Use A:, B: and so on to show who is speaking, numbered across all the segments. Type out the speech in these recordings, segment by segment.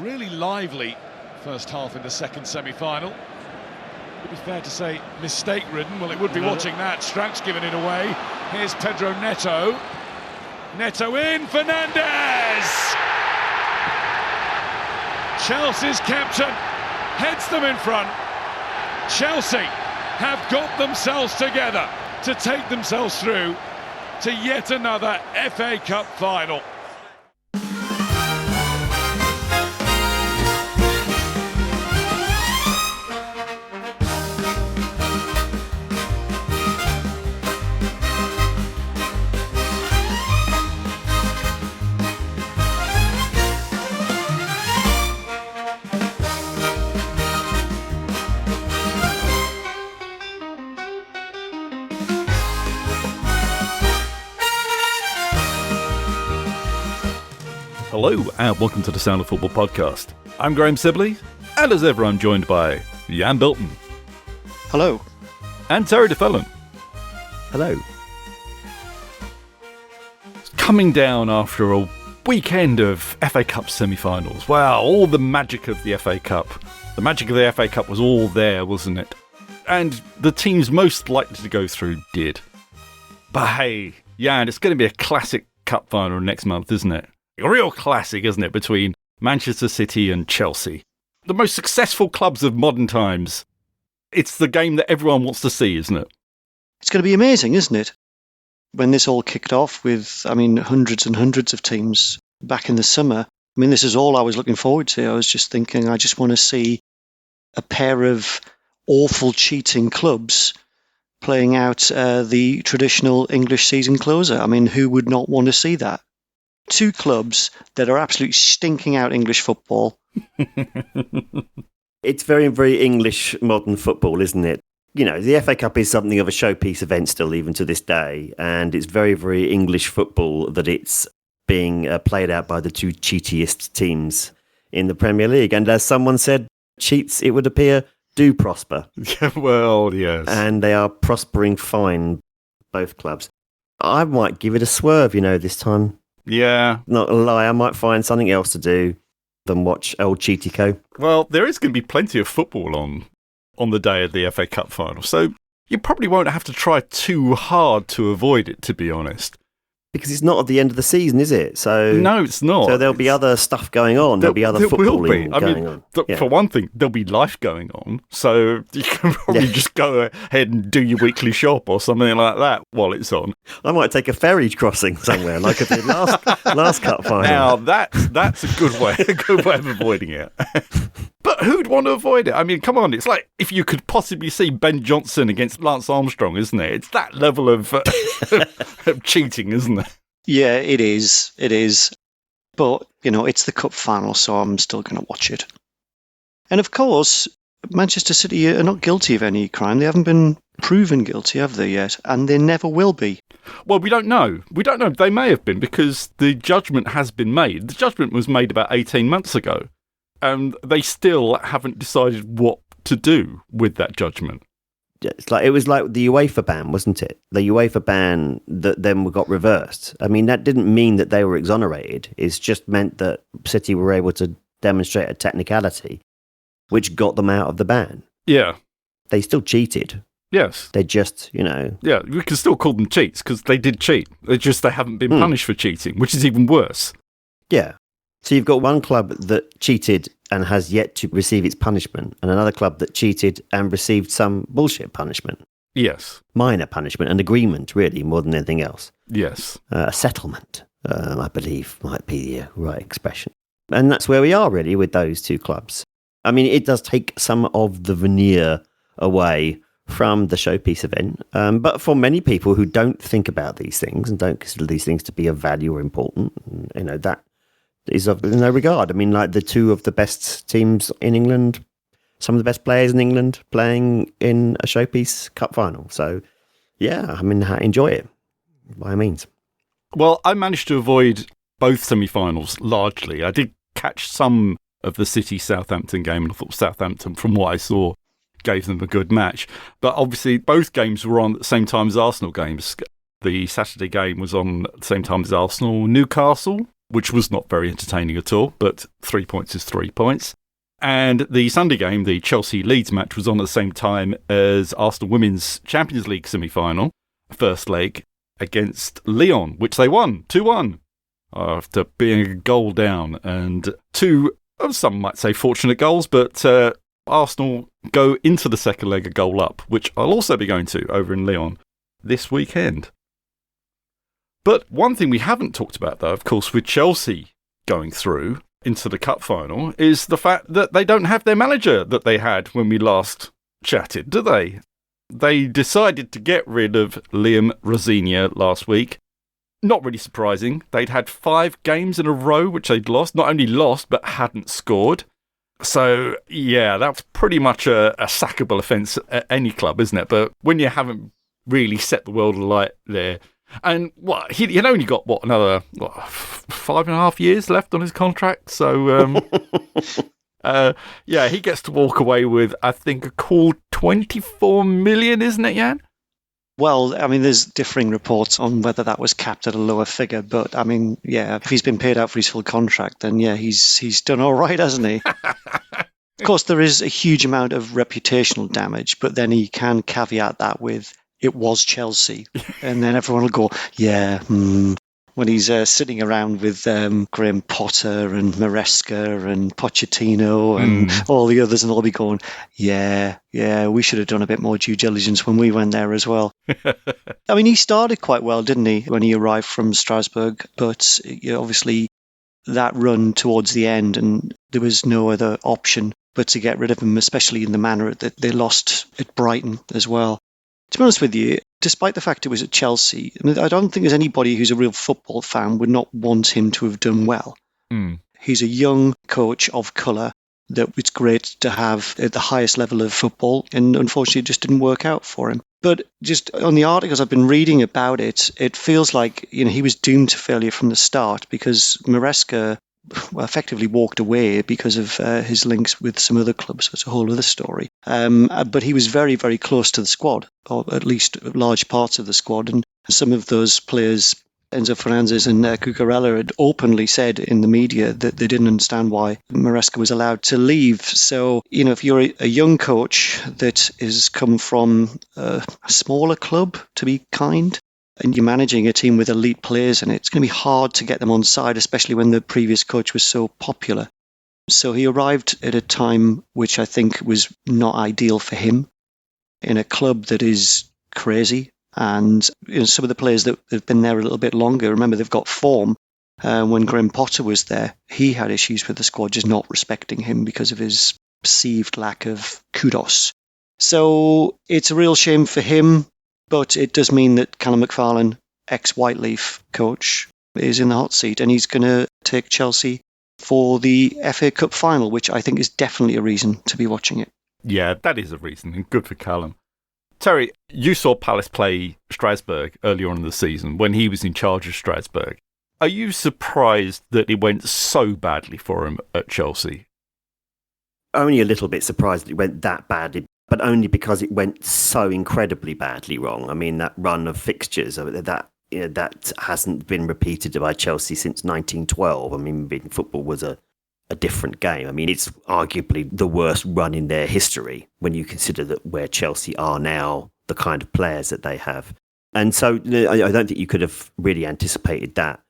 A: Really lively first half in the second semi-final. Would be fair to say mistake-ridden. Well, it would be watching that. Strank's given it away. Here's Pedro Neto. Neto in, Fernandes! Chelsea's captain heads them in front. Chelsea have got themselves together to take themselves through to yet another FA Cup final.
B: Hello and welcome to the Sound of Football podcast. I'm Graham Sibley, and as ever I'm joined by Jan Bilton.
C: Hello.
B: And Terry DeFellon.
D: Hello.
B: Coming down after a weekend of FA Cup semi-finals. Wow, all the magic of the FA Cup. The magic of the FA Cup was all there, wasn't it? And the teams most likely to go through did. But hey, Jan, it's going to be a classic cup final next month, isn't it? A real classic, isn't it, between Manchester City and Chelsea. The most successful clubs of modern times. It's the game that everyone wants to see, isn't it?
C: It's going to be amazing, isn't it? When this all kicked off with, hundreds and hundreds of teams back in the summer. This is all I was looking forward to. I was just thinking, I just want to see a pair of awful cheating clubs playing out the traditional English season closer. Who would not want to see that? Two clubs that are absolutely stinking out English football.
D: It's very, very English modern football, isn't it? You know, the FA Cup is something of a showpiece event still, even to this day. And it's very, very English football that it's being played out by the two cheatiest teams in the Premier League. And as someone said, cheats, it would appear, do prosper.
B: Well, yes.
D: And they are prospering fine, both clubs. I might give it a swerve, this time.
B: Yeah.
D: Not a lie, I might find something else to do than watch old Cheatico.
B: Well, there is going to be plenty of football on the day of the FA Cup final, so you probably won't have to try too hard to avoid it, to be honest.
D: Because it's not at the end of the season, is it? So
B: no, it's not.
D: So there'll be other stuff going on. There'll be other footballing going on. Yeah.
B: For one thing, there'll be life going on. So you can probably just go ahead and do your weekly shop or something like that while it's on.
D: I might take a ferry crossing somewhere, like I did last cup final.
B: Now that's a good way of avoiding it. But who'd want to avoid it? Come on, it's like if you could possibly see Ben Johnson against Lance Armstrong, isn't it? It's that level of cheating, isn't it?
C: Yeah, it is. It is. But, it's the cup final, so I'm still going to watch it. And of course, Manchester City are not guilty of any crime. They haven't been proven guilty, have they yet? And they never will be.
B: Well, we don't know. We don't know. They may have been because the judgment has been made. The judgment was made about 18 months ago. And they still haven't decided what to do with that judgment.
D: It was like the UEFA ban, wasn't it? The UEFA ban that then got reversed. That didn't mean that they were exonerated. It's just meant that City were able to demonstrate a technicality, which got them out of the ban.
B: Yeah.
D: They still cheated.
B: Yes.
D: They just,
B: Yeah, we can still call them cheats because they did cheat. They haven't been punished for cheating, which is even worse.
D: Yeah. So you've got one club that cheated and has yet to receive its punishment, and another club that cheated and received some bullshit punishment.
B: Yes.
D: Minor punishment, an agreement, really, more than anything else.
B: Yes.
D: A settlement, I believe, might be the right expression. And that's where we are, really, with those two clubs. It does take some of the veneer away from the showpiece event, but for many people who don't think about these things and don't consider these things to be of value or important, that is of no regard. The two of the best teams in England, some of the best players in England playing in a showpiece cup final. So, yeah, enjoy it by all means.
B: Well, I managed to avoid both semi-finals largely. I did catch some of the City-Southampton game, and I thought Southampton, from what I saw, gave them a good match. But obviously, both games were on at the same time as Arsenal games. The Saturday game was on at the same time as Arsenal-Newcastle, which was not very entertaining at all, but 3 points is 3 points. And the Sunday game, the Chelsea-Leeds match, was on at the same time as Arsenal Women's Champions League semi-final, first leg, against Lyon, which they won, 2-1, after being a goal down. And two, some might say fortunate goals, but Arsenal go into the second leg a goal up, which I'll also be going to over in Lyon this weekend. But one thing we haven't talked about, though, of course, with Chelsea going through into the cup final, is the fact that they don't have their manager that they had when we last chatted, do they? They decided to get rid of Liam Rosenior last week. Not really surprising. They'd had 5 games in a row which they'd lost. Not only lost, but hadn't scored. So, yeah, that's pretty much a sackable offence at any club, isn't it? But when you haven't really set the world alight there, and he'd only got, another 5.5 years left on his contract. So, he gets to walk away with, I think, a cool 24 million, isn't it, Jan?
C: Well, I mean, there's differing reports on whether that was capped at a lower figure, but I mean, yeah, if he's been paid out for his full contract, then yeah, he's done all right, hasn't he? Of course, there is a huge amount of reputational damage, but then he can caveat that with, it was Chelsea. And then everyone will go, yeah, when he's sitting around with Graham Potter and Maresca and Pochettino and all the others, and they'll be going, yeah, we should have done a bit more due diligence when we went there as well. I mean, he started quite well, didn't he, when he arrived from Strasbourg, but obviously that run towards the end, and there was no other option but to get rid of him, especially in the manner that they lost at Brighton as well. To be honest with you, despite the fact it was at Chelsea, I mean, I don't think there's anybody who's a real football fan would not want him to have done well. He's a young coach of colour that it's great to have at the highest level of football, and unfortunately it just didn't work out for him. But just on the articles I've been reading about it, it feels like he was doomed to failure from the start, because Maresca effectively walked away because of his links with some other clubs. It's a whole other story. But he was very, very close to the squad, or at least large parts of the squad. And some of those players, Enzo Fernandez and Cucurella, had openly said in the media that they didn't understand why Maresca was allowed to leave. So, if you're a young coach that has come from a smaller club, to be kind, and you're managing a team with elite players in it, it's going to be hard to get them on side, especially when the previous coach was so popular. So he arrived at a time which I think was not ideal for him, in a club that is crazy. And some of the players that have been there a little bit longer, remember, they've got form. When Graham Potter was there, he had issues with the squad just not respecting him because of his perceived lack of kudos. So it's a real shame for him. But it does mean that Callum McFarlane, ex-Whiteleaf coach, is in the hot seat, and he's going to take Chelsea for the FA Cup final, which I think is definitely a reason to be watching it.
B: Yeah, that is a reason, and good for Callum. Terry, you saw Palace play Strasbourg earlier on in the season when he was in charge of Strasbourg. Are you surprised that it went so badly for him at Chelsea?
D: Only a little bit surprised that it went that badly, but only because it went so incredibly badly wrong. I mean, that run of fixtures, that hasn't been repeated by Chelsea since 1912. I mean, football was a different game. I mean, it's arguably the worst run in their history when you consider that where Chelsea are now, the kind of players that they have. And so I don't think you could have really anticipated that.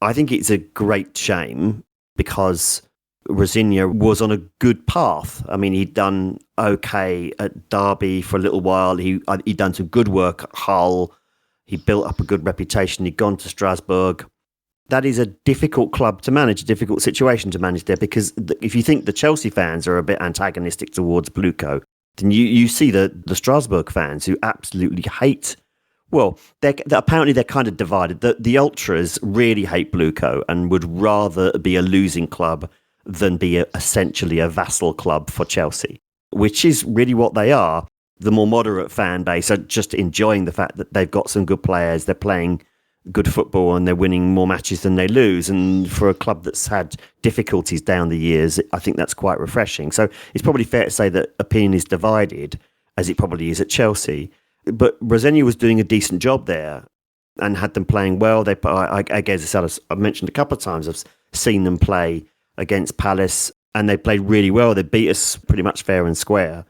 D: I think it's a great shame because Rosenior was on a good path. I mean, he'd done okay at Derby for a little while. He'd done some good work at Hull. He built up a good reputation. He'd gone to Strasbourg. That is a difficult club to manage, a difficult situation to manage there, because if you think the Chelsea fans are a bit antagonistic towards Bluco, then you see the Strasbourg fans who absolutely hate. Well, apparently they're kind of divided. The ultras really hate Bluco and would rather be a losing club than be essentially a vassal club for Chelsea, which is really what they are. The more moderate fan base are just enjoying the fact that they've got some good players, they're playing good football and they're winning more matches than they lose. And for a club that's had difficulties down the years, I think that's quite refreshing. So it's probably fair to say that opinion is divided, as it probably is at Chelsea. But Rosenior was doing a decent job there. and had them playing well. I guess I've mentioned a couple of times, I've seen them play against Palace and they played really well. They beat us pretty much fair and square.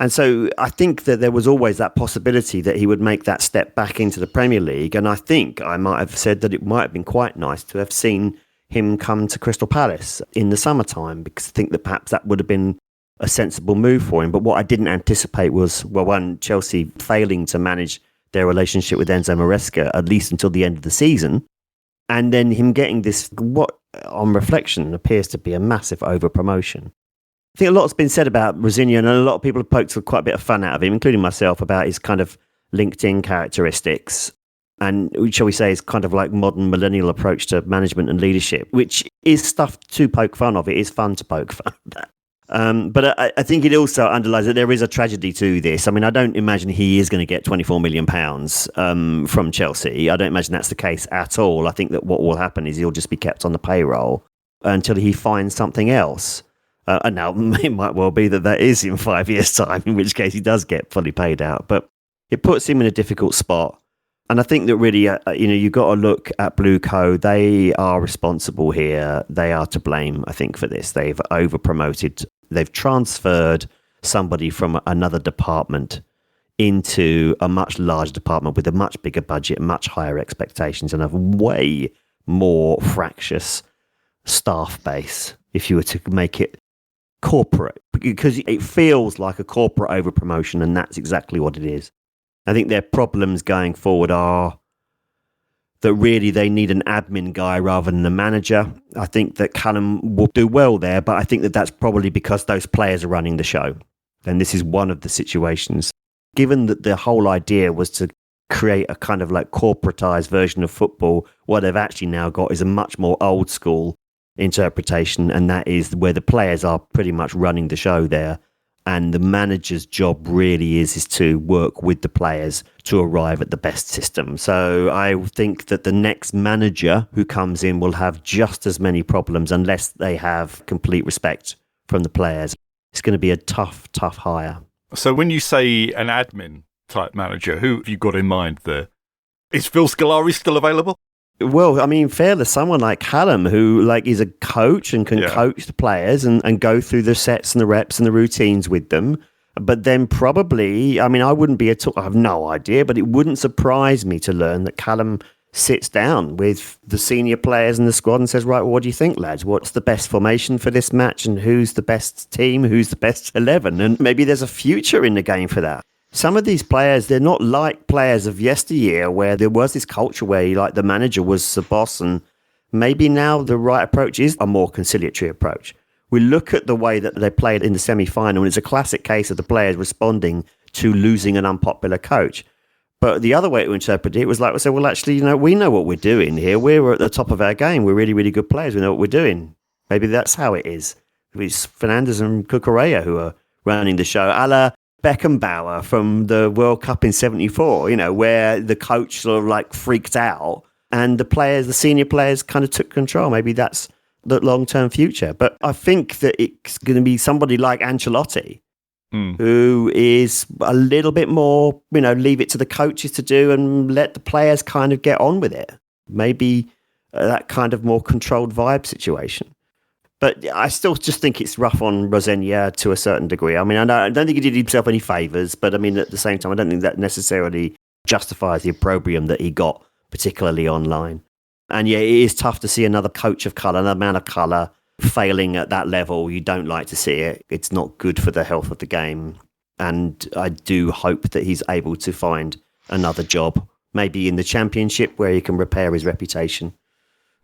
D: And so I think that there was always that possibility that he would make that step back into the Premier League. And I think I might have said that it might have been quite nice to have seen him come to Crystal Palace in the summertime, because I think that perhaps that would have been a sensible move for him. But what I didn't anticipate was, well, one, Chelsea failing to manage their relationship with Enzo Maresca, at least until the end of the season. And then him getting this, what on reflection appears to be a massive over-promotion. I think a lot's been said about Rosenior, and a lot of people have poked quite a bit of fun out of him, including myself, about his kind of LinkedIn characteristics. And shall we say, his kind of like modern millennial approach to management and leadership, which is stuff to poke fun of. It is fun to poke fun at. But I think it also underlines that there is a tragedy to this. I mean, I don't imagine he is going to get £24 million from Chelsea. I don't imagine that's the case at all. I think that what will happen is he'll just be kept on the payroll until he finds something else. And now it might well be that is in 5 years' time, in which case he does get fully paid out. But it puts him in a difficult spot. And I think that really, you've got to look at Blue Co. They are responsible here. They are to blame, I think, for this. They've over-promoted. They've transferred somebody from another department into a much larger department with a much bigger budget, much higher expectations, and a way more fractious staff base, if you were to make it corporate, because it feels like a corporate over-promotion, and that's exactly what it is. I think their problems going forward are that really they need an admin guy rather than a manager. I think that Callum will do well there, but I think that that's probably because those players are running the show. And this is one of the situations. Given that the whole idea was to create a kind of like corporatized version of football, what they've actually now got is a much more old school interpretation, and that is where the players are pretty much running the show there. And the manager's job really is to work with the players to arrive at the best system. So I think that the next manager who comes in will have just as many problems unless they have complete respect from the players. It's going to be a tough hire.
B: So when you say an admin type manager, who have you got in mind there? Is Phil Scolari still available?
D: Well, I mean, fair to someone like Callum, who like is a coach and can coach the players and go through the sets and the reps and the routines with them. But then probably, I mean, I wouldn't be I have no idea, but it wouldn't surprise me to learn that Callum sits down with the senior players in the squad and says, right, well, what do you think, lads? What's the best formation for this match? And who's the best team? Who's the best 11? And maybe there's a future in the game for that. Some of these players, they're not like players of yesteryear where there was this culture where like the manager was the boss, and maybe now the right approach is a more conciliatory approach. We look at the way that they played in the semi-final, and it's a classic case of the players responding to losing an unpopular coach. But the other way to interpret it was like, we said, well, actually, we know what we're doing here. We're at the top of our game. We're really, really good players. We know what we're doing. Maybe that's how it is. It's Fernandes and Cucurella who are running the show, a la Beckenbauer from the World Cup in 74, where the coach sort of like freaked out and the players, the senior players kind of took control. Maybe that's the long-term future. But I think that it's going to be somebody like Ancelotti, who is a little bit more, leave it to the coaches to do and let the players kind of get on with it. Maybe that kind of more controlled vibe situation. But I still just think it's rough on Rosenior to a certain degree. I mean, I don't think he did himself any favours, but I mean, at the same time, I don't think that necessarily justifies the opprobrium that he got, particularly online. And yeah, it is tough to see another coach of colour, another man of colour, failing at that level. You don't like to see it. It's not good for the health of the game. And I do hope that he's able to find another job, maybe in the Championship, where he can repair his reputation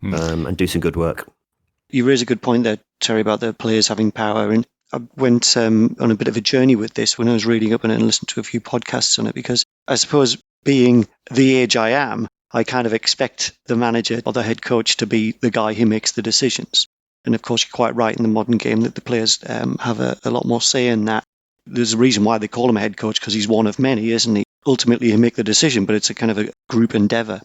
D: and do some good work.
C: You raise a good point there, Terry, about the players having power. And I went on a bit of a journey with this when I was reading up on it and listened to a few podcasts on it, because I suppose being the age I am, I kind of expect the manager or the head coach to be the guy who makes the decisions. And of course, you're quite right in the modern game that the players have a lot more say in that. There's a reason why they call him a head coach, because he's one of many, isn't he? Ultimately, he make the decision, but it's a kind of a group endeavour.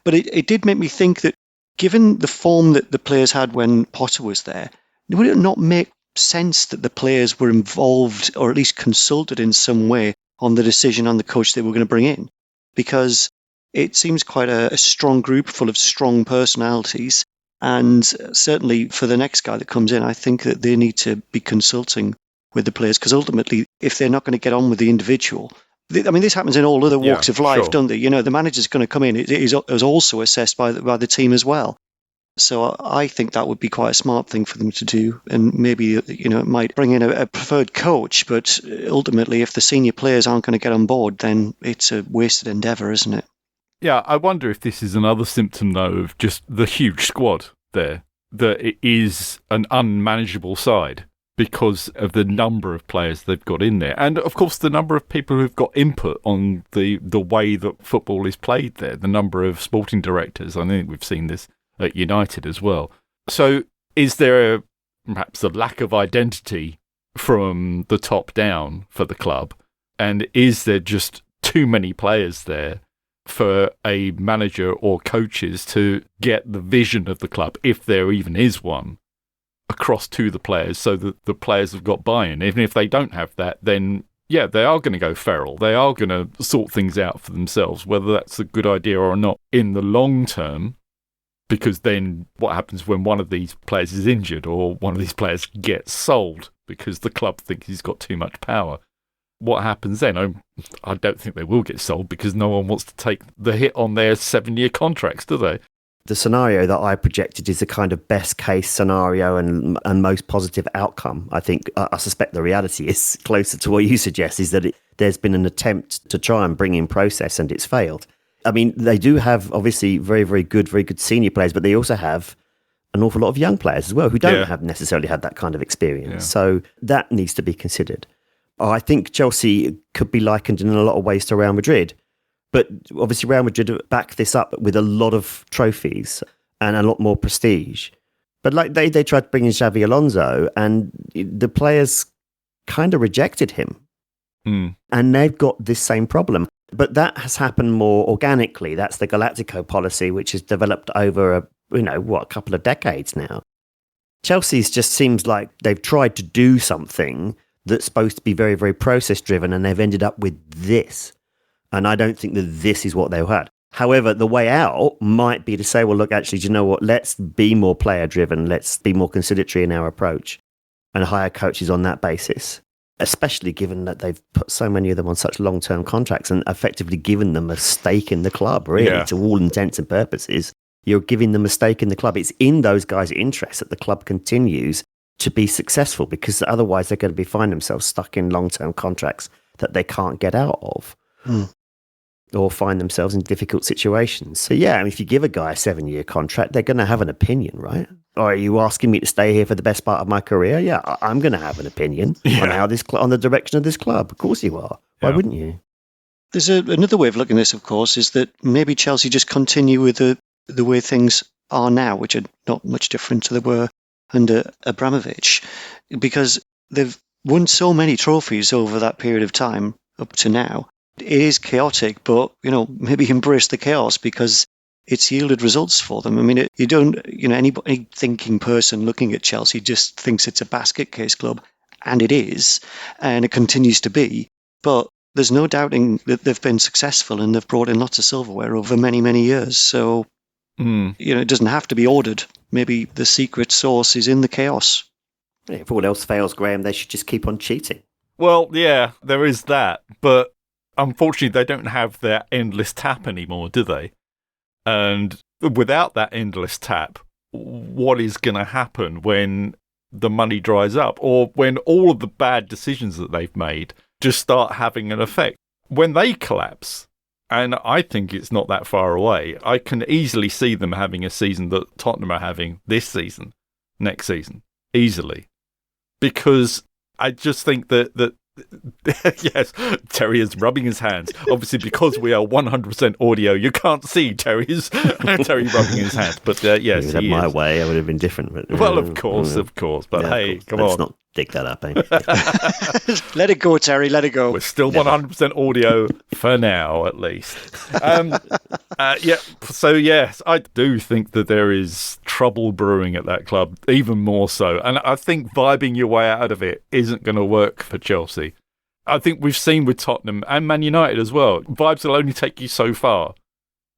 C: But it did make me think that given the form that the players had when Potter was there, would it not make sense that the players were involved or at least consulted in some way on the decision on the coach they were going to bring in? Because it seems quite a strong group full of strong personalities. And certainly for the next guy that comes in, I think that they need to be consulting with the players, because ultimately, if they're not going to get on with the individual, I mean, this happens in all other walks of life,
B: sure.
C: don't they? The manager's going to come in, it is also assessed by the team as well. So I think that would be quite a smart thing for them to do. And maybe, it might bring in a preferred coach, but ultimately, if the senior players aren't going to get on board, then it's a wasted endeavour, isn't it?
B: Yeah, I wonder if this is another symptom, though, of just the huge squad there, that it is an unmanageable side because of the number of players they've got in there. And, of course, the number of people who've got input on the way that football is played there, the number of sporting directors. I think we've seen this at United as well. So is there perhaps a lack of identity from the top down for the club? And is there just too many players there for a manager or coaches to get the vision of the club, if there even is one, across to the players so that the players have got buy-in? Even if they don't have that, then yeah, they are going to go feral. They are going to sort things out for themselves, whether that's a good idea or not in the long term, because then what happens when one of these players is injured or one of these players gets sold because the club thinks he's got too much power? What happens then? I don't think they will get sold because no one wants to take the hit on their 7-year contracts, do they?
D: The scenario that I projected is the kind of best case scenario and most positive outcome. I think, I suspect the reality is closer to what you suggest, is that there's been an attempt to try and bring in process and it's failed. I mean, they do have obviously very, very good senior players, but they also have an awful lot of young players as well who don't have necessarily had that kind of experience.
B: Yeah.
D: So that needs to be considered. I think Chelsea could be likened in a lot of ways to Real Madrid. But obviously Real Madrid back this up with a lot of trophies and a lot more prestige. But like they tried to bring in Xabi Alonso and the players kind of rejected him. And they've got this same problem. But that has happened more organically. That's the Galactico policy, which has developed over a couple of decades now. Chelsea's just seems like they've tried to do something that's supposed to be very, very process driven, and they've ended up with this. And I don't think that this is what they had. However, the way out might be to say, well, look, actually, do you know what? Let's be more player driven. Let's be more conciliatory in our approach and hire coaches on that basis, especially given that they've put so many of them on such long-term contracts and effectively given them a stake in the club, really, to all intents and purposes. You're giving them a stake in the club. It's in those guys' interest that the club continues to be successful, because otherwise they're going to find themselves stuck in long-term contracts that they can't get out of or find themselves in difficult situations. So yeah, I mean, if you give a guy a 7-year contract, they're going to have an opinion, right? Or are you asking me to stay here for the best part of my career? Yeah, I'm going to have an opinion on how on the direction of this club. Of course you are. Why wouldn't you?
C: There's another way of looking at this, of course, is that maybe Chelsea just continue with the way things are now, which are not much different to they were under Abramovich, because they've won so many trophies over that period of time up to now. It is chaotic, but maybe embrace the chaos because it's yielded results for them. I mean, you don't, any thinking person looking at Chelsea just thinks it's a basket case club, and it is, and it continues to be. But there's no doubting that they've been successful and they've brought in lots of silverware over many, many years. So, it doesn't have to be ordered. Maybe the secret sauce is in the chaos.
D: If all else fails, Graham, they should just keep on cheating.
B: Well, yeah, there is that. But unfortunately, they don't have their endless tap anymore, do they? And without that endless tap, what is going to happen when the money dries up, or when all of the bad decisions that they've made just start having an effect? When they collapse, and I think it's not that far away, I can easily see them having a season that Tottenham are having this season, next season, easily. Because I just think that yes, Terry is rubbing his hands. Obviously, because we are 100% audio, you can't see Terry rubbing his hands. But yes,
D: if he
B: my
D: is. Way, I would have been different. But,
B: well, of course. But hey, come on.
D: Let's not dig that up, eh?
C: Let it go, Terry. Let it go.
B: We're still 100% audio for now, at least. So yes, I do think that there is trouble brewing at that club, even more so. And I think vibing your way out of it isn't going to work for Chelsea. I think we've seen with Tottenham and Man United as well, vibes will only take you so far.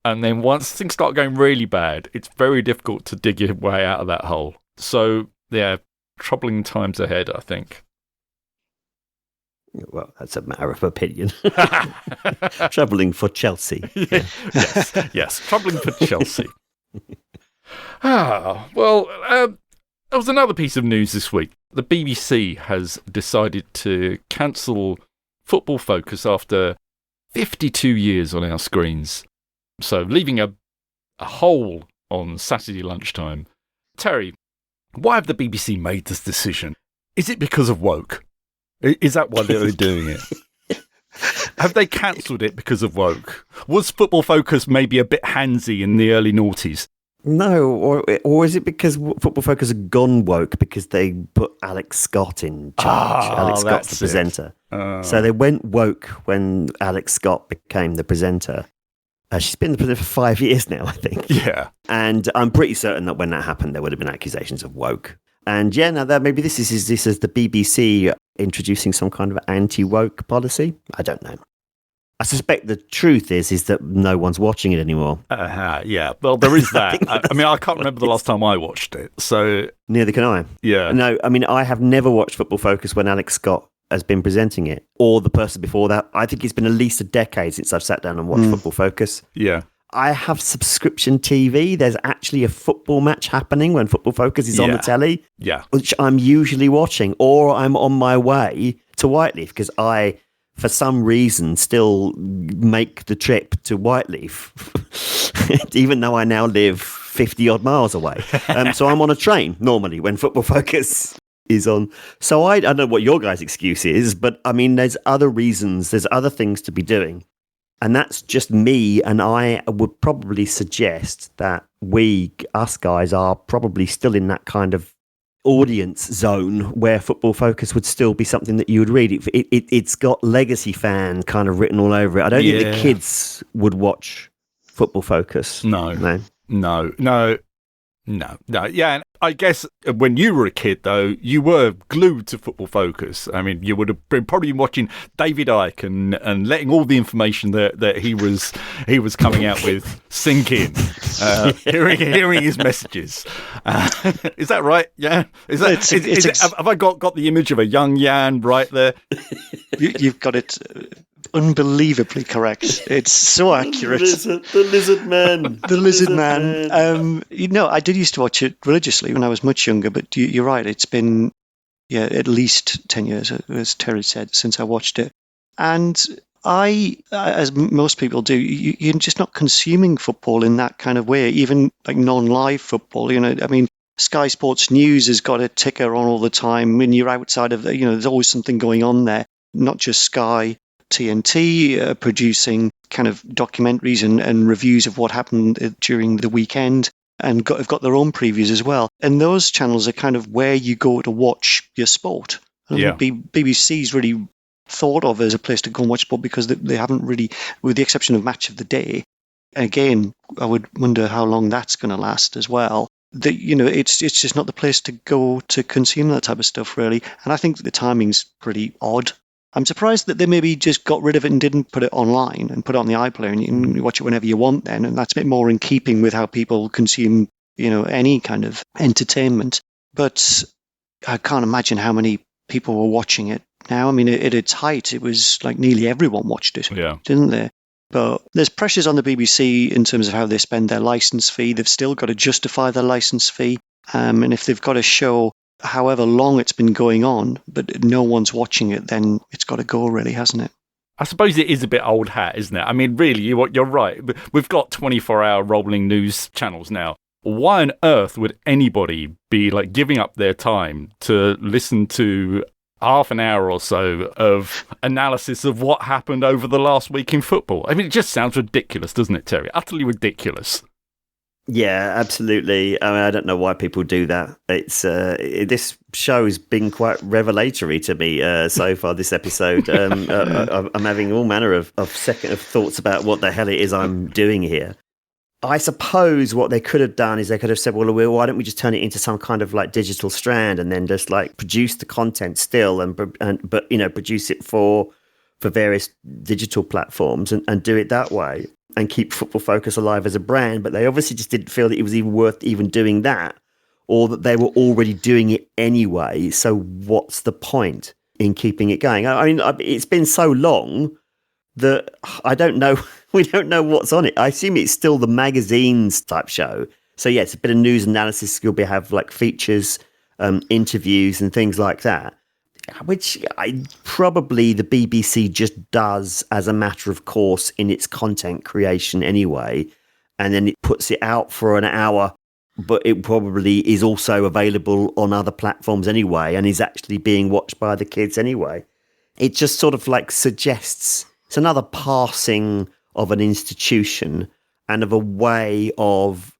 B: And then once things start going really bad, it's very difficult to dig your way out of that hole. So, yeah, troubling times ahead, I think.
D: Well, that's a matter of opinion. Troubling for Chelsea.
B: Yeah. Yes, troubling for Chelsea. Well, there was another piece of news this week. The BBC has decided to cancel Football Focus after 52 years on our screens. So leaving a hole on Saturday lunchtime. Terry, why have the BBC made this decision? Is it because of woke? Is that why they're doing it? Have they cancelled it because of woke? Was Football Focus maybe a bit handsy in the early noughties?
D: No, or is it because Football Focus had gone woke because they put Alex Scott in charge? Alex Scott's the presenter. So they went woke when Alex Scott became the presenter. She's been the presenter for 5 years now, I think.
B: Yeah.
D: And I'm pretty certain that when that happened, there would have been accusations of woke. And yeah, now that maybe this is the BBC introducing some kind of anti-woke policy. I don't know. I suspect the truth is that no one's watching it anymore.
B: Yeah, well, there is that. I mean, I can't remember the last time I watched it, so...
D: Neither can I.
B: Yeah.
D: No, I mean, I have never watched Football Focus when Alex Scott has been presenting it, or the person before that. I think it's been at least a decade since I've sat down and watched Football Focus.
B: Yeah.
D: I have subscription TV. There's actually a football match happening when Football Focus is on the telly, which I'm usually watching, or I'm on my way to Whiteleaf because I... for some reason, still make the trip to Whiteleaf, even though I now live 50-odd miles away. So I'm on a train, normally, when Football Focus is on. So I don't know what your guys' excuse is, but, I mean, there's other reasons, there's other things to be doing. And that's just me, and I would probably suggest that us guys, are probably still in that kind of audience zone where Football Focus would still be something that you would read. It's got legacy fan kind of written all over it. I don't think the kids would watch Football Focus.
B: No. Yeah, and I guess when you were a kid, though, you were glued to Football Focus. I mean, you would have been probably watching David Icke and letting all the information that he was coming out with sink in, hearing his messages. Is that right? Yeah. Have I got the image of a young Jan right there?
C: You've got it unbelievably correct. It's so accurate.
D: The lizard man.
C: The lizard man. I did used to watch it religiously when I was much younger, but you're right. It's been at least 10 years, as Terry said, since I watched it. And I, as most people do, you're just not consuming football in that kind of way, even like non-live football. I mean, Sky Sports News has got a ticker on all the time. When you're outside of there's always something going on there, not just Sky. TNT producing kind of documentaries and reviews of what happened during the weekend, and have got their own previews as well. And those channels are kind of where you go to watch your sport. BBC's really thought of as a place to go and watch sport because they haven't really, with the exception of Match of the Day. Again, I would wonder how long that's going to last as well. It's just not the place to go to consume that type of stuff, really. And I think the timing's pretty odd. I'm surprised that they maybe just got rid of it and didn't put it online and put it on the iPlayer and you can watch it whenever you want then. And that's a bit more in keeping with how people consume, any kind of entertainment. But I can't imagine how many people were watching it now. I mean, at its height, it was like nearly everyone watched it, didn't they? But there's pressures on the BBC in terms of how they spend their license fee. They've still got to justify their license fee. And if they've got to show however long it's been going on, but no one's watching it, then it's got to go, really, hasn't it?
B: I suppose it is a bit old hat, isn't it? I mean, really, you're right. We've got 24-hour rolling news channels now. Why on earth would anybody be like giving up their time to listen to half an hour or so of analysis of what happened over the last week in football? I mean, it just sounds ridiculous, doesn't it, Terry? Utterly ridiculous.
D: Yeah, absolutely. I mean, I don't know why people do that. It's this show has been quite revelatory to me so far. This episode, I'm having all manner of second thoughts about what the hell it is I'm doing here. I suppose what they could have done is they could have said, well, why don't we just turn it into some kind of like digital strand and then just like produce the content still but produce it for various digital platforms and do it that way. and keep Football Focus alive as a brand, but they obviously just didn't feel that it was even worth even doing that, or that they were already doing it anyway. So what's the point in keeping it going? I mean, it's been so long that I don't know. We don't know what's on it. I assume it's still the magazines type show. So yeah, it's a bit of news analysis. You'll be have like features, interviews, and things like that, which probably the BBC just does as a matter of course in its content creation anyway, and then it puts it out for an hour. But it probably is also available on other platforms anyway, and is actually being watched by the kids anyway. It just sort of like suggests it's another passing of an institution and of a way of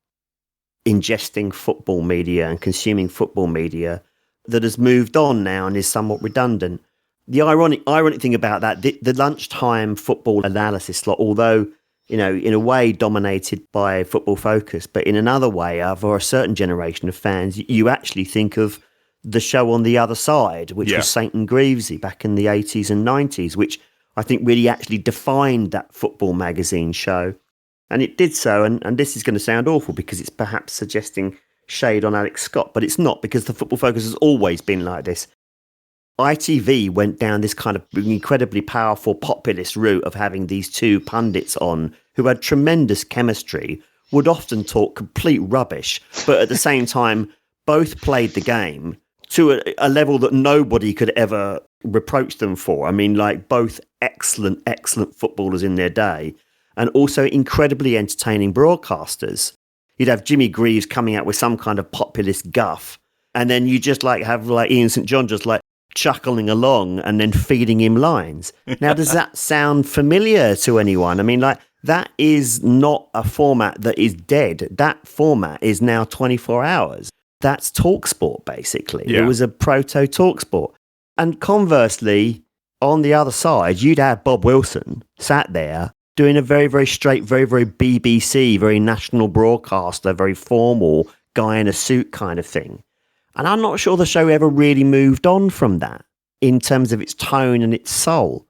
D: ingesting football media and consuming football media that has moved on now and is somewhat redundant. The ironic thing about that, the lunchtime football analysis slot, although, you know, in a way dominated by Football Focus, but in another way, for a certain generation of fans, you actually think of the show on the other side, which was Saint and Greavesy back in the 80s and 90s, which I think really actually defined that football magazine show. And it did so, and this is going to sound awful because it's perhaps suggesting shade on Alex Scott, but it's not, because the Football Focus has always been like this. ITV went down this kind of incredibly powerful populist route of having these two pundits on who had tremendous chemistry, would often talk complete rubbish, but at the same time, both played the game to a level that nobody could ever reproach them for. I mean, like, both excellent footballers in their day, and also incredibly entertaining broadcasters. You'd have Jimmy Greaves coming out with some kind of populist guff, and then you just like have like Ian St John just like chuckling along and then feeding him lines. Now, does that sound familiar to anyone? I mean, like, that is not a format that is dead. That format is now 24 hours. That's TalkSport, basically.
B: Yeah.
D: It was a proto TalkSport. And conversely, on the other side, you'd have Bob Wilson sat there doing a very, very straight, very, very BBC, very national broadcaster, very formal guy in a suit kind of thing. And I'm not sure the show ever really moved on from that in terms of its tone and its soul.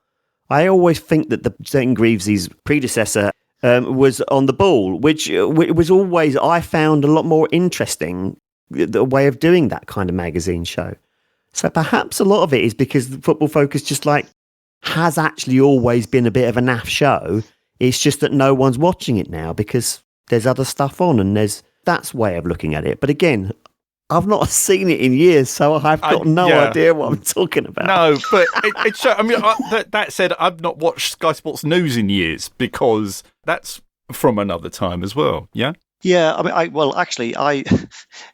D: I always think that the St Greaves' predecessor was on the ball, which was always, I found, a lot more interesting, the way of doing that kind of magazine show. So perhaps a lot of it is because the Football Focus just like has actually always been a bit of a naff show. It's just that no one's watching it now because there's other stuff on, and that's way of looking at it. But again, I've not seen it in years, so I've got no idea what I'm talking about.
B: No, but it's. I mean, that said, I've not watched Sky Sports News in years because that's from another time as well. Yeah.
C: Yeah, I mean, I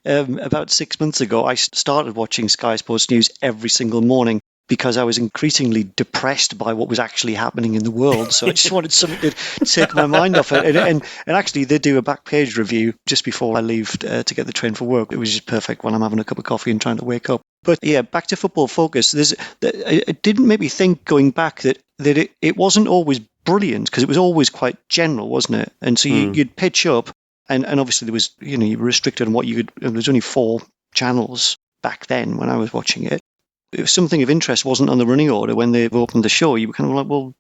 C: about 6 months ago, I started watching Sky Sports News every single morning because I was increasingly depressed by what was actually happening in the world. So I just wanted something to take my mind off it. And actually, they do a back page review just before I leave to get the train for work. It was just perfect when I'm having a cup of coffee and trying to wake up. But yeah, back to Football Focus. It didn't make me think going back that it wasn't always brilliant, because it was always quite general, wasn't it? And so you'd pitch up, and obviously there was, you were restricted on what you could. There was only 4 channels back then when I was watching it. If something of interest wasn't on the running order when they've opened the show, you were kind of like, well,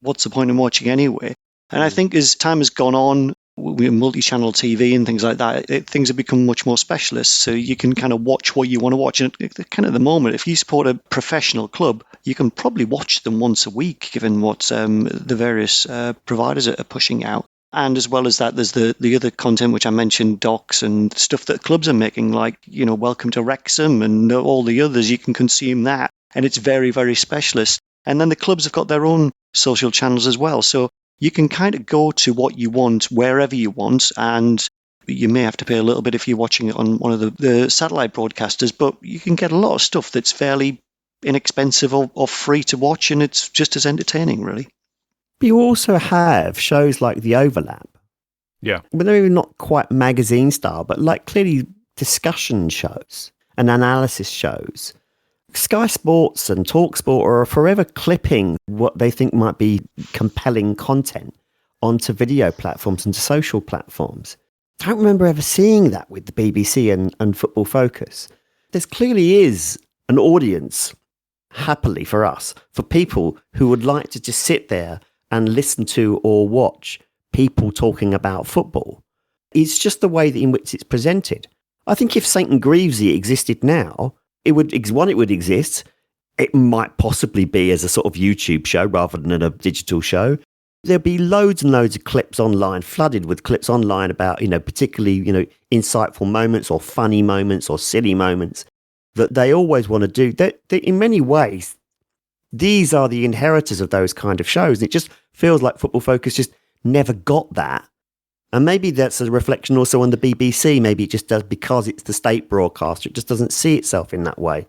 C: what's the point in watching anyway? And I think as time has gone on, with multi-channel TV and things like that, things have become much more specialist. So you can kind of watch what you want to watch. And kind of at the moment, if you support a professional club, you can probably watch them once a week, given what the various providers are pushing out. And as well as that, there's the other content which I mentioned, docs and stuff that clubs are making, like, Welcome to Wrexham and all the others. You can consume that, and it's very, very specialist. And then the clubs have got their own social channels as well. So you can kind of go to what you want, wherever you want, and you may have to pay a little bit if you're watching it on one of the satellite broadcasters, but you can get a lot of stuff that's fairly inexpensive or free to watch, and it's just as entertaining, really.
D: But you also have shows like The Overlap.
B: Yeah.
D: But they're maybe not quite magazine style, but like clearly discussion shows and analysis shows. Sky Sports and TalkSport are forever clipping what they think might be compelling content onto video platforms and to social platforms. I don't remember ever seeing that with the BBC and Football Focus. There clearly is an audience, happily for us, for people who would like to just sit there and listen to or watch people talking about football. It's just the way in which it's presented. I think if St. Greavesy existed now, it would exist. It might possibly be as a sort of YouTube show rather than a digital show. There'll be loads and loads of clips online, flooded with clips online about, particularly, insightful moments or funny moments or silly moments that they always want to do. That in many ways, these are the inheritors of those kind of shows. It just feels like Football Focus just never got that. And maybe that's a reflection also on the BBC. Maybe it just does because it's the state broadcaster. It just doesn't see itself in that way.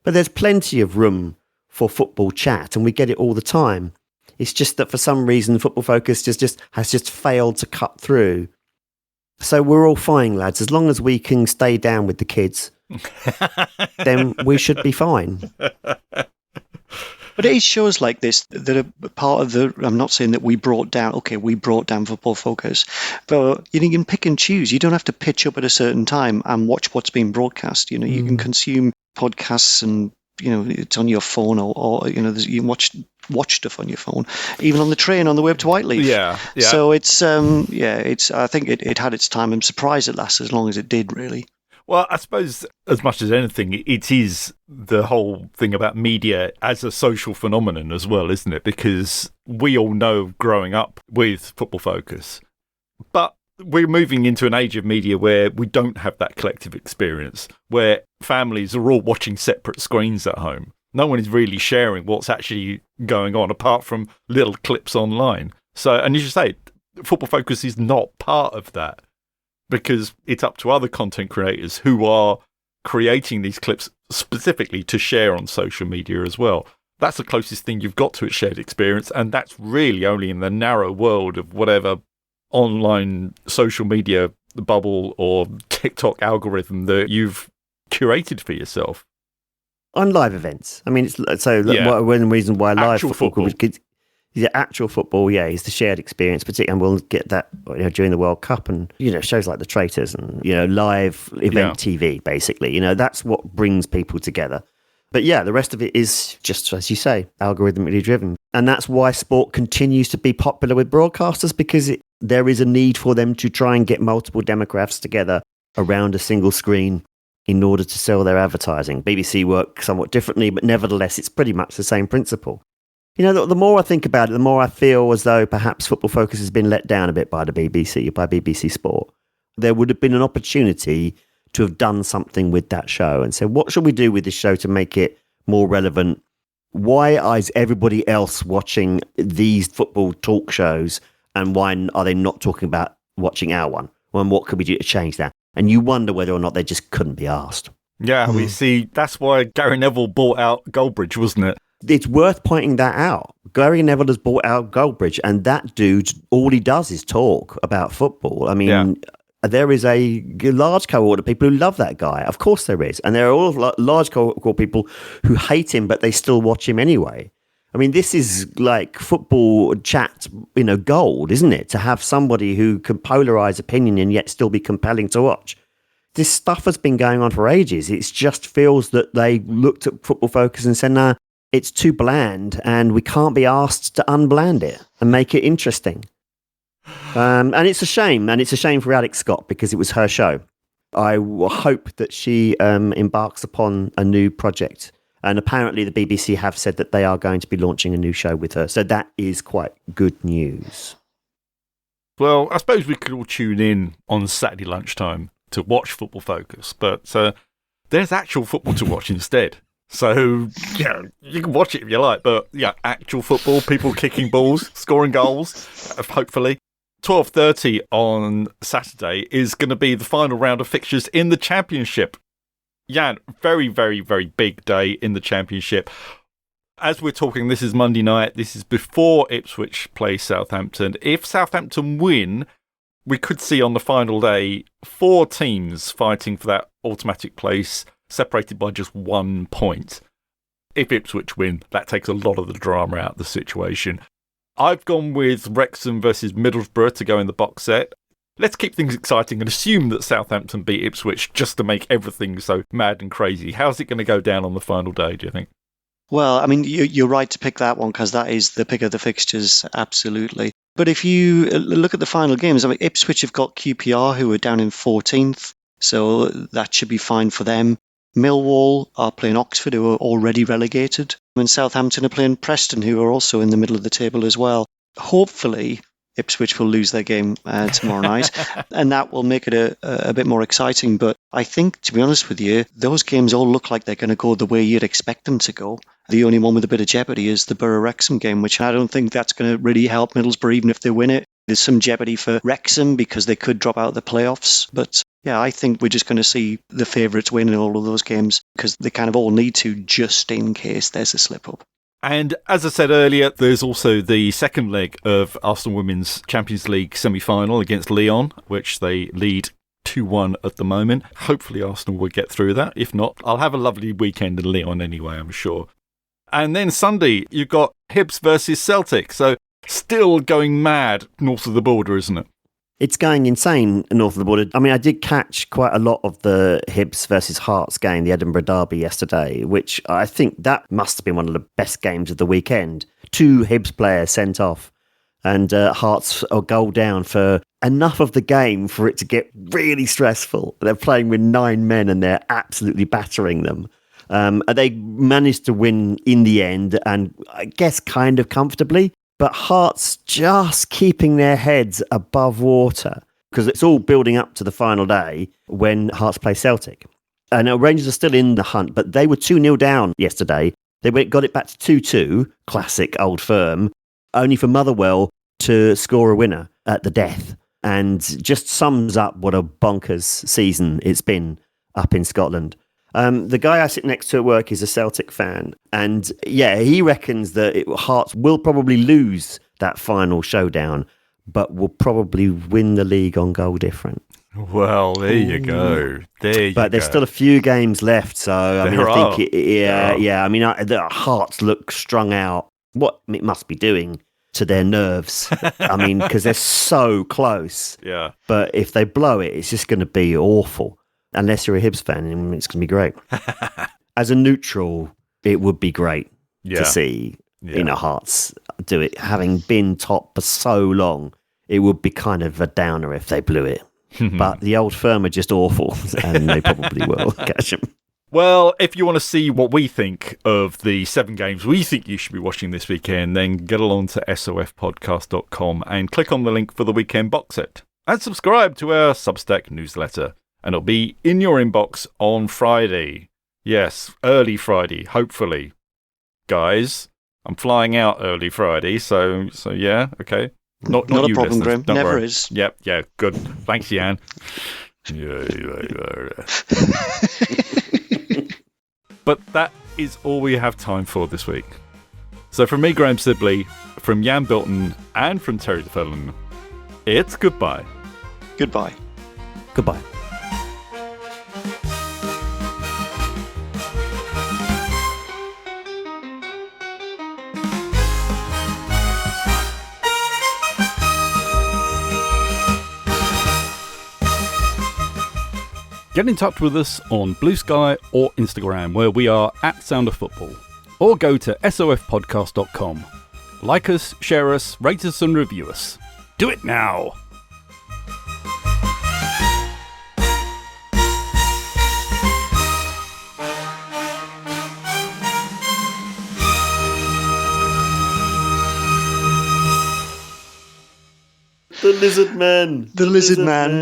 D: But there's plenty of room for football chat, and we get it all the time. It's just that for some reason, Football Focus has failed to cut through. So we're all fine, lads. As long as we can stay down with the kids, then we should be fine.
C: But it is shows like this that are part of the. I'm not saying that we brought down Football Focus, but you can pick and choose. You don't have to pitch up at a certain time and watch what's being broadcast. You can consume podcasts and it's on your phone or you can watch stuff on your phone, even on the train on the way up to Whiteleaf.
B: Yeah.
C: So it's I think it had its time. I'm surprised it lasted as long as it did, really.
B: Well, I suppose as much as anything, it is the whole thing about media as a social phenomenon as well, isn't it? Because we all know growing up with Football Focus, but we're moving into an age of media where we don't have that collective experience, where families are all watching separate screens at home. No one is really sharing what's actually going on apart from little clips online. So, and as you say, Football Focus is not part of that, because it's up to other content creators who are creating these clips specifically to share on social media as well. That's the closest thing you've got to a shared experience, and that's really only in the narrow world of whatever online social media bubble or TikTok algorithm that you've curated for yourself.
D: On live events. I mean, one reason why live football. The actual football, is the shared experience, particularly, and we'll get that during the World Cup and shows like The Traitors and live event TV. Basically, that's what brings people together. But the rest of it is just, as you say, algorithmically driven, and that's why sport continues to be popular with broadcasters, because there is a need for them to try and get multiple demographics together around a single screen in order to sell their advertising. BBC work somewhat differently, but nevertheless, it's pretty much the same principle. The more I think about it, the more I feel as though perhaps Football Focus has been let down a bit by the BBC, by BBC Sport. There would have been an opportunity to have done something with that show and said, what should we do with this show to make it more relevant? Why is everybody else watching these football talk shows, and why are they not talking about watching our one? And what could we do to change that? And you wonder whether or not they just couldn't be asked.
B: Yeah, we see that's why Gary Neville bought out Goldbridge, wasn't it?
D: It's worth pointing that out. Gary Neville has bought out Goldbridge, and that dude, all he does is talk about football. I mean, there is a large cohort of people who love that guy. Of course there is. And there are all large cohort of people who hate him, but they still watch him anyway. I mean, this is like football chat, gold, isn't it? To have somebody who can polarize opinion and yet still be compelling to watch. This stuff has been going on for ages. It just feels that they looked at Football Focus and said, nah, it's too bland, and we can't be asked to unbland it and make it interesting. And it's a shame, for Alex Scott, because it was her show. I hope that she embarks upon a new project. And apparently the BBC have said that they are going to be launching a new show with her. So that is quite good news.
B: Well, I suppose we could all tune in on Saturday lunchtime to watch Football Focus, but there's actual football to watch instead. So, you can watch it if you like, but actual football, people kicking balls, scoring goals, hopefully. 12:30 on Saturday is going to be the final round of fixtures in the Championship. Jan, very, very, very big day in the Championship. As we're talking, this is Monday night. This is before Ipswich play Southampton. If Southampton win, we could see on the final day 4 teams fighting for that automatic place, separated by just 1 point. If Ipswich win, that takes a lot of the drama out of the situation. I've gone with Wrexham versus Middlesbrough to go in the box set. Let's keep things exciting and assume that Southampton beat Ipswich just to make everything so mad and crazy. How's it going to go down on the final day, do you think?
C: Well, I mean, you're right to pick that one, because that is the pick of the fixtures, absolutely. But if you look at the final games, I mean, Ipswich have got QPR, who are down in 14th, so that should be fine for them. Millwall are playing Oxford, who are already relegated, and Southampton are playing Preston, who are also in the middle of the table as well. Hopefully, Ipswich will lose their game tomorrow night, and that will make it a bit more exciting. But I think, to be honest with you, those games all look like they're going to go the way you'd expect them to go. The only one with a bit of jeopardy is the Borough-Wrexham game, which I don't think that's going to really help Middlesbrough, even if they win it. There's some jeopardy for Wrexham because they could drop out of the playoffs. But yeah, I think we're just going to see the favourites win in all of those games because they kind of all need to, just in case there's a slip-up.
B: And as I said earlier, there's also the second leg of Arsenal Women's Champions League semi-final against Lyon, which they lead 2-1 at the moment. Hopefully Arsenal will get through that. If not, I'll have a lovely weekend in Lyon anyway, I'm sure. And then Sunday, you've got Hibs versus Celtic. So still going mad north of the border, isn't it?
D: It's going insane north of the border. I mean, I did catch quite a lot of the Hibs versus Hearts game, the Edinburgh Derby yesterday, which I think that must have been one of the best games of the weekend. 2 Hibs players sent off and Hearts are goal down for enough of the game for it to get really stressful. They're playing with 9 men and they're absolutely battering them. They managed to win in the end and I guess kind of comfortably. But Hearts just keeping their heads above water because it's all building up to the final day when Hearts play Celtic. And Rangers are still in the hunt, but they were 2-0 down yesterday. They got it back to 2-2, classic Old Firm, only for Motherwell to score a winner at the death. And just sums up what a bonkers season it's been up in Scotland. The guy I sit next to at work is a Celtic fan. And yeah, he reckons that Hearts will probably lose that final showdown, but will probably win the league on goal difference.
B: Well, there you go.
D: But there's still a few games left. So, I think the Hearts look strung out. What it must be doing to their nerves. I mean, because they're so close.
B: Yeah.
D: But if they blow it, it's just going to be awful. Unless you're a Hibs fan, it's going to be great. As a neutral, it would be great to see Hearts do it. Having been top for so long, it would be kind of a downer if they blew it. But the Old Firm are just awful, and they probably will catch them.
B: Well, if you want to see what we think of the 7 games we think you should be watching this weekend, then get along to sofpodcast.com and click on the link for the weekend box set. And subscribe to our Substack newsletter. And it'll be in your inbox on Friday. Yes, early Friday, hopefully. Guys, I'm flying out early Friday, so yeah, okay. Not
C: a
B: you,
C: problem,
B: listeners.
C: Graham.
B: Don't
C: Never
B: worry.
C: is.
B: Yep, yeah, good. Thanks, Jan. But that is all we have time for this week. So from me, Graham Sibley, from Jan Bilton, and from Terry DeFellon, it's goodbye.
C: Goodbye.
D: Goodbye.
B: Get in touch with us on Blue Sky or Instagram, where we are at Sound of Football. Or go to sofpodcast.com. Like us, share us, rate us and review us. Do it now!
D: The Lizard Man!
C: The Lizard Man.